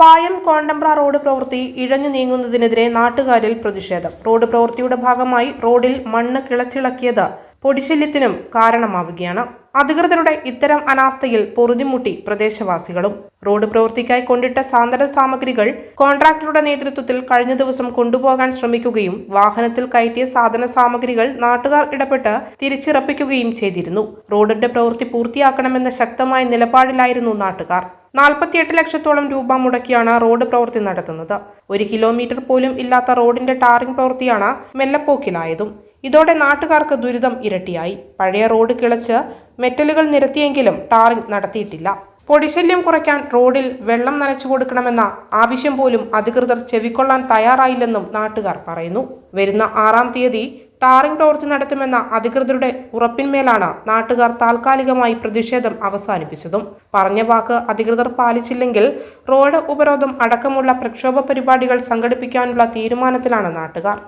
പായം കോണ്ടമ്പ്ര road പ്രവൃത്തി ഇഴഞ്ഞു നീങ്ങുന്നതിനെതിരെ നാട്ടുകാരിൽ പ്രതിഷേധം. റോഡ് പ്രവൃത്തിയുടെ ഭാഗമായി റോഡിൽ മണ്ണ് കിളച്ചിളക്കിയത് പൊടിശല്യത്തിനും കാരണമാവുകയാണ്. അധികൃതരുടെ ഇത്തരം അനാസ്ഥയിൽ പൊറുതിമുട്ടി പ്രദേശവാസികളും. റോഡ് പ്രവൃത്തിക്കായി കൊണ്ടിട്ട സാധന സാമഗ്രികൾ കോൺട്രാക്ടറുടെ നേതൃത്വത്തിൽ കഴിഞ്ഞ ദിവസം കൊണ്ടുപോകാൻ ശ്രമിക്കുകയും വാഹനത്തിൽ കയറ്റിയ സാധന സാമഗ്രികൾ നാട്ടുകാർ ഇടപെട്ട് തിരിച്ചിറപ്പിക്കുകയും ചെയ്തിരുന്നു. റോഡിന്റെ പ്രവൃത്തി പൂർത്തിയാക്കണമെന്ന ശക്തമായ നിലപാടിലായിരുന്നു നാട്ടുകാർ. 48 ലക്ഷത്തോളം രൂപ മുടക്കിയാണ് റോഡ് പ്രവൃത്തി നടത്തുന്നത്. 1 കിലോമീറ്റർ പോലും ഇല്ലാത്ത റോഡിന്റെ ടാറിംഗ് പ്രവൃത്തിയാണ് മെല്ലപ്പോക്കിലായതും. ഇതോടെ നാട്ടുകാർക്ക് ദുരിതം ഇരട്ടിയായി. പഴയ റോഡ് കിളച്ച് മെറ്റലുകൾ നിരത്തിയെങ്കിലും ടാറിംഗ് നടത്തിയിട്ടില്ല. പൊടിശല്യം കുറയ്ക്കാൻ റോഡിൽ വെള്ളം നനച്ചു കൊടുക്കണമെന്ന ആവശ്യം പോലും അധികൃതർ ചെവിക്കൊള്ളാൻ തയ്യാറായില്ലെന്നും നാട്ടുകാർ പറയുന്നു. വരുന്ന 6-ാം തീയതി ടാറിംഗ് പ്രവൃത്തി നടത്തുമെന്ന അധികൃതരുടെ ഉറപ്പിന്മേലാണ് നാട്ടുകാർ താൽക്കാലികമായി പ്രതിഷേധം അവസാനിപ്പിച്ചതും. പറഞ്ഞ വാക്ക് അധികൃതർ പാലിച്ചില്ലെങ്കിൽ റോഡ് ഉപരോധം അടക്കമുള്ള പ്രക്ഷോഭ പരിപാടികൾ സംഘടിപ്പിക്കാനുള്ള തീരുമാനത്തിലാണ് നാട്ടുകാർ.